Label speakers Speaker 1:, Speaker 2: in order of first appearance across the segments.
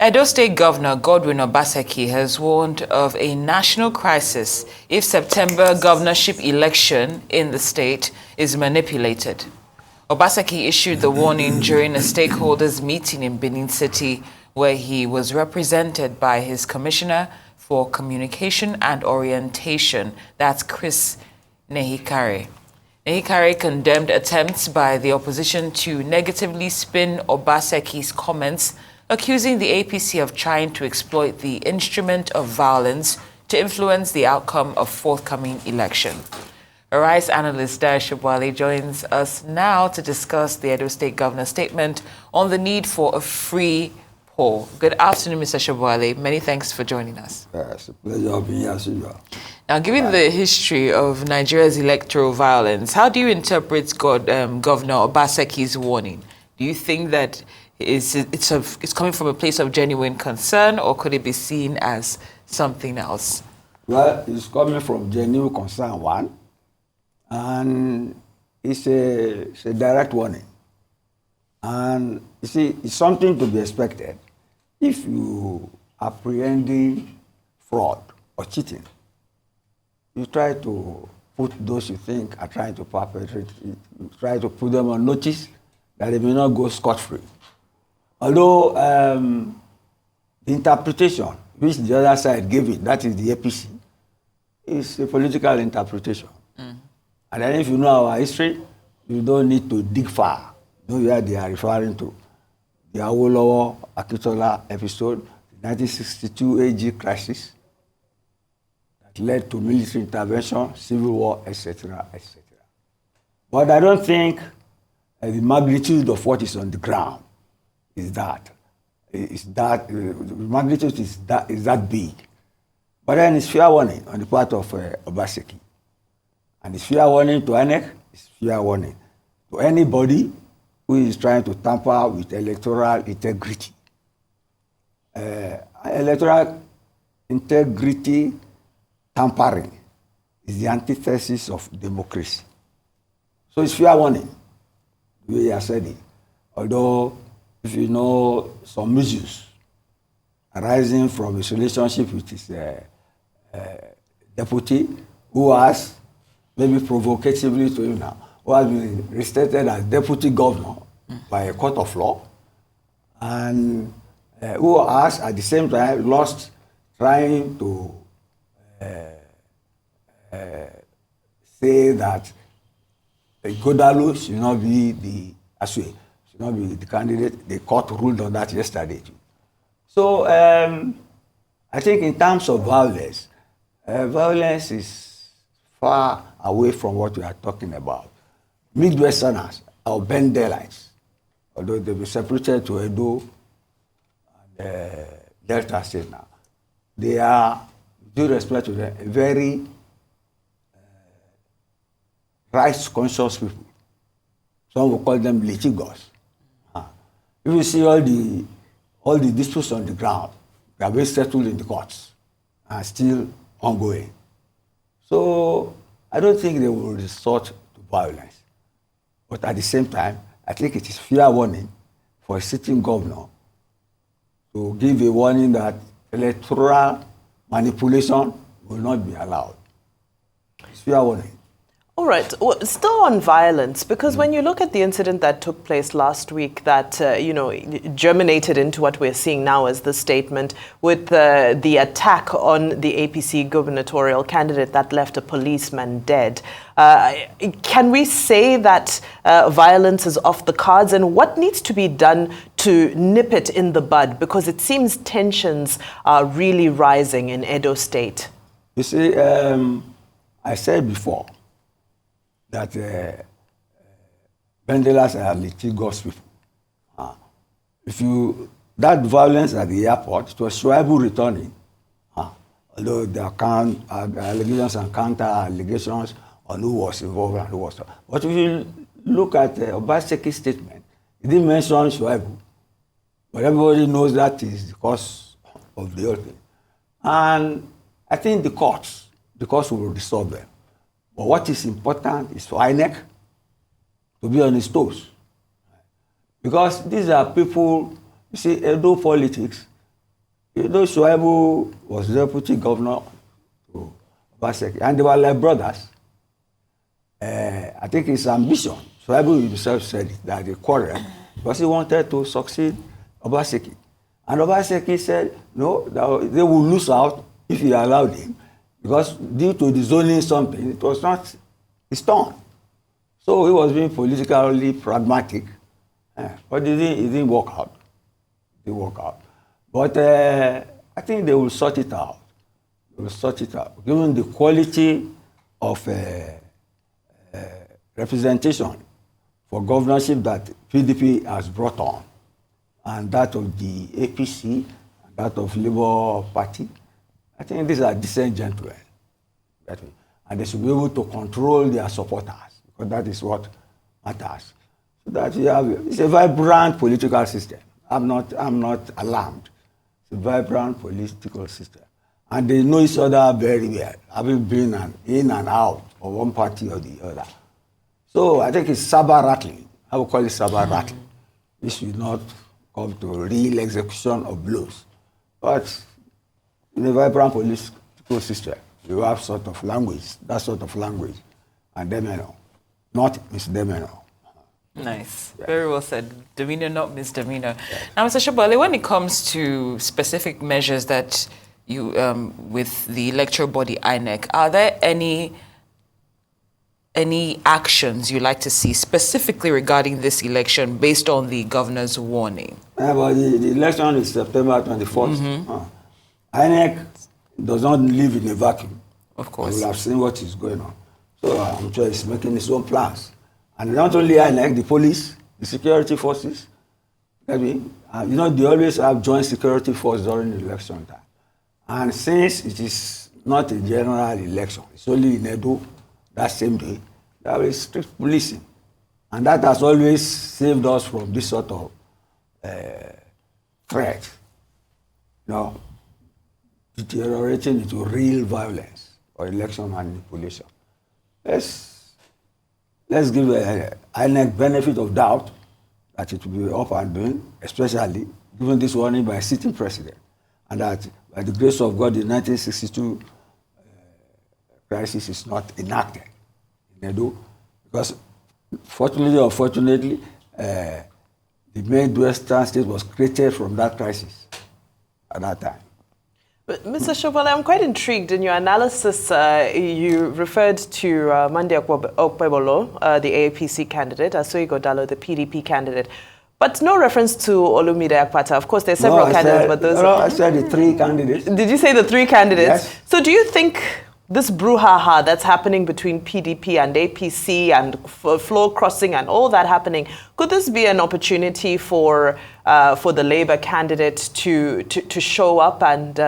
Speaker 1: Edo State Governor Godwin Obaseki has warned of a national crisis if September governorship election in the state is manipulated. Obaseki issued the warning during a stakeholders meeting in Benin City, where he was represented by his Commissioner for Communication and Orientation, that's Chris Nehikare. Nehikare condemned attempts by the opposition to negatively spin Obaseki's comments, accusing the APC of trying to exploit the instrument of violence to influence the outcome of forthcoming election. Arise analyst Dayo Sobowale joins us now to discuss the Edo State Governor's statement on the need for a free poll. Good afternoon, Mr. Sobowale. Many thanks for joining us.
Speaker 2: It's a pleasure being here, Silvia.
Speaker 1: Now, given the history of Nigeria's electoral violence, how do you interpret Governor Obaseki's warning? Do you think that it's coming from a place of genuine concern, or could it be seen as something else?
Speaker 2: Well, it's coming from genuine concern, one, and it's a direct warning. And you see, it's something to be expected if you are apprehending fraud or cheating. You try to put those you think are trying to perpetrate it, you try to put them on notice that they may not go scot-free. Although the interpretation which the other side gave it, that is the APC, is a political interpretation. And then if you know our history, you don't need to dig far. You know where they are referring to. The Awolowo Akitola episode, the 1962 AG crisis, that led to military intervention, civil war, etc., etc. But I don't think the magnitude of what is on the ground the magnitude is that big. But then it's fair warning on the part of Obaseki. And it's fair warning to INEC, it's fair warning to anybody who is trying to tamper with electoral integrity. Electoral integrity tampering is the antithesis of democracy. So it's fair warning, the way I said it. Although, if you know some issues arising from his relationship with his deputy, who has, maybe provocatively to him now, who has been restated as deputy governor by a court of law, and who has at the same time lost trying to say that Godalu should not be the Aswe, should not be the candidate. The court ruled on that yesterday. So I think in terms of violence, violence is far away from what we are talking about. Midwesterners, our Bendelites, although they've been separated to Edo and Delta State now, they are, due respect to them, a very rights-conscious people. Some will call them litigos. If you see all the disputes on the ground, they are being settled in the courts and still ongoing. So I don't think they will resort to violence. But at the same time, I think it is fair warning for a sitting governor to give a warning that electoral manipulation will not be allowed. It's fair warning.
Speaker 3: All right. Well, still on violence, because when you look at the incident that took place last week that, germinated into what we're seeing now as the statement with the attack on the APC gubernatorial candidate that left a policeman dead, can we say that violence is off the cards? And what needs to be done to nip it in the bud? Because it seems tensions are really rising in Edo State.
Speaker 2: You see, I said before that Bendelas are litigious people. That violence at the airport, it was Shuaibu returning, although there are allegations and counter-allegations on who was involved and who was not. But if you look at Obaseki's statement, he didn't mention Shuaibu, but everybody knows that is the cause of the whole thing. And I think the courts will resolve them. But what is important is for INEC to be on his toes. Because these are people, you see, Edo politics Sobowale was deputy governor to Obaseki, and they were like brothers. I think his ambition, Sobowale himself said it, that they quarreled because he wanted to succeed Obaseki. And Obaseki said, no, that they will lose out if he allowed him, because due to the zoning something, it was not his turn. So he was being politically pragmatic, but it didn't work out. It didn't work out. But I think they will sort it out. They will sort it out, given the quality of representation for governorship that PDP has brought on, and that of the APC, and that of Labour Party. I think these are decent gentlemen. And they should be able to control their supporters, because that is what matters. So that you have, it's a vibrant political system. I'm not alarmed. It's a vibrant political system. And they know each other very well, having been in and out of one party or the other. So I think it's saber rattling. I would call it saber rattling. This should not come to real execution of blows. But in a vibrant political system, you have sort of language, that sort of language, and demeanor, not misdemeanor.
Speaker 1: Nice.
Speaker 2: Yeah.
Speaker 1: Very well said. Demeanor, not misdemeanor. Yeah. Now, Mr. Sobowale, when it comes to specific measures that you, with the electoral body INEC, are there any actions you like to see specifically regarding this election based on the governor's warning?
Speaker 2: But the election is September 21st. INEC does not live in a vacuum.
Speaker 1: Of course.
Speaker 2: We have seen what is going on. So I'm sure it's making its own plans. And not only INEC, the police, the security forces. They always have joint security force during the election time. And since it is not a general election, it's only in Edo, that same day, there is strict policing. And that has always saved us from this sort of threat. Deteriorating into real violence or election manipulation. Let's give INEC benefit of doubt that it will be up and doing, especially given this warning by a sitting president, and that by the grace of God, the 1962 crisis is not enacted in Edo, because fortunately or unfortunately, the Midwestern state was created from that crisis at that time.
Speaker 3: But Mr. Sobowale, I'm quite intrigued. In your analysis, you referred to Monday Okpebolo, the AAPC candidate, Asoigo Dayo, the PDP candidate, but no reference to Olumide Akpata. Of course, there's several candidates, but those...
Speaker 2: No, I said the three candidates.
Speaker 3: Did you say the three candidates?
Speaker 2: Yes.
Speaker 3: So do you think this brouhaha that's happening between PDP and APC and floor crossing and all that happening, could this be an opportunity for the Labour candidate to show up and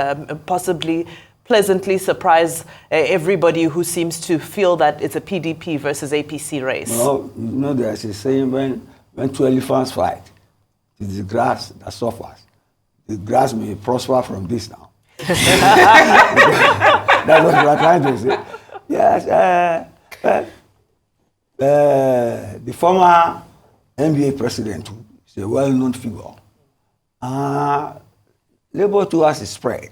Speaker 3: possibly pleasantly surprise everybody who seems to feel that it's a PDP versus APC race?
Speaker 2: No, there's a saying, when two elephants fight, it's the grass that suffers. The grass may prosper from this now. That's what we are trying to say. Yes, the former NBA president is a well-known figure. Labour too has a spread,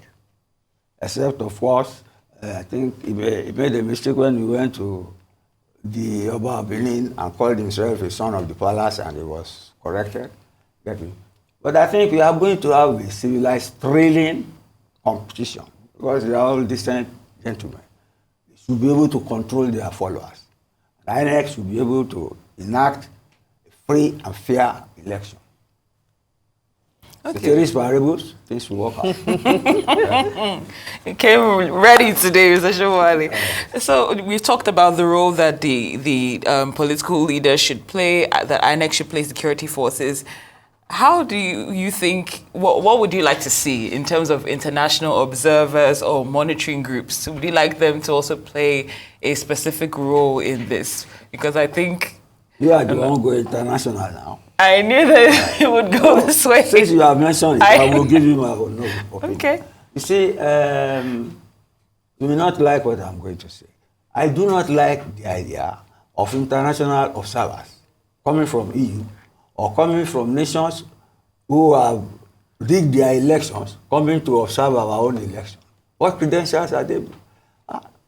Speaker 2: except of course, I think he made a mistake when he went to the Oba of Benin and called himself a son of the palace, and he was corrected. But I think we are going to have a civilized, thrilling competition, because they are all decent gentlemen. They should be able to control their followers. The INEC should be able to enact a free and fair election. Okay. Ceteris paribus, things will work out.
Speaker 1: You came ready today, Mr. Sobowale. So we've talked about the role that the political leaders should play, that INEC should play, security forces. How do you think, what would you like to see in terms of international observers or monitoring groups? Would you like them to also play a specific role in this? Because I think...
Speaker 2: You are the one going international now.
Speaker 1: I knew that it would go this way.
Speaker 2: Since you have mentioned it, I will give you my own opinion.
Speaker 1: Okay.
Speaker 2: You see, you may not like what I'm going to say. I do not like the idea of international observers coming from EU or coming from nations who have rig their elections, coming to observe our own election. What credentials are they?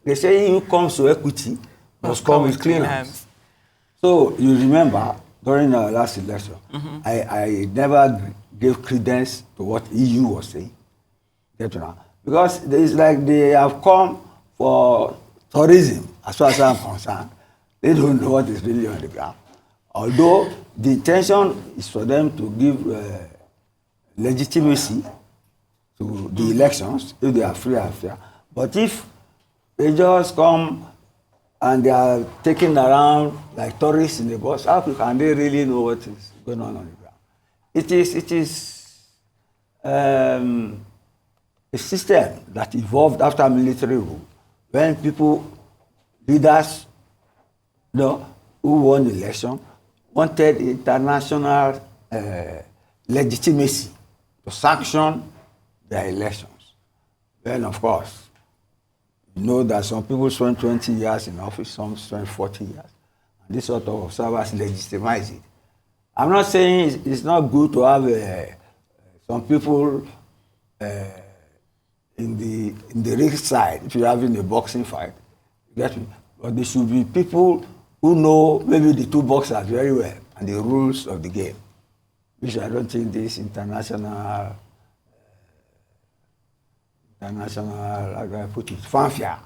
Speaker 2: They say who comes to equity must come with clean hands. So you remember during our last election, I never gave credence to what EU was saying. Because it's like they have come for tourism, as far as I'm concerned. They don't know what is really on the ground. Although the intention is for them to give legitimacy to the elections, if they are free and fair. But if they just come and they are taken around like tourists in the bus, how can they really know what is going on the ground? It is a system that evolved after military rule, when people, leaders, who won the election, wanted international legitimacy to sanction their elections. Then, of course, you know that some people spend 20 years in office, some spend 40 years. And this sort of observers legitimize it. I'm not saying it's not good to have some people in the ring side, if you're having a boxing fight. You get me? But there should be people who know maybe the two boxers very well and the rules of the game, which I don't think this international, how do I put it, fanfare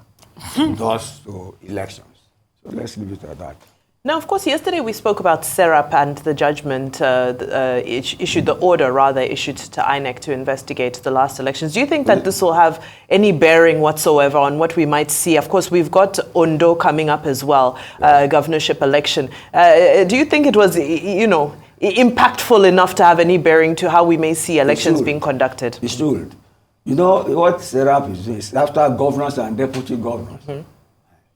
Speaker 2: does to elections. So let's leave it at that.
Speaker 3: Now, of course, yesterday we spoke about SERAP and the judgment issued, the order rather, issued to INEC to investigate the last elections. Do you think that this will have any bearing whatsoever on what we might see? Of course, we've got Ondo coming up as well, governorship election. Do you think it was, impactful enough to have any bearing to how we may see elections being conducted?
Speaker 2: It should. You know what SERAP is doing? After governors and deputy governors.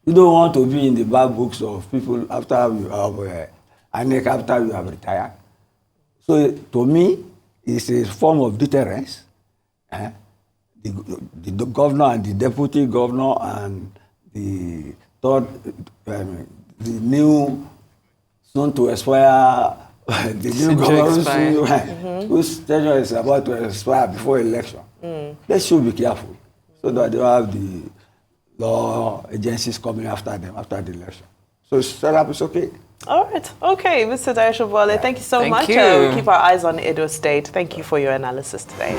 Speaker 2: You don't want to be in the bad books of people after you have after you have retired. So to me, it's a form of deterrence. The governor and the deputy governor and the third, the new soon to expire, the new governor whose tenure is about to expire before election. They should be careful so that they have the law agencies coming after them after the election. So SERAP is okay.
Speaker 3: All right. Okay, Mr. Dayo Sobowale, thank you so much. We keep our eyes on Edo State. Thank you for your analysis today.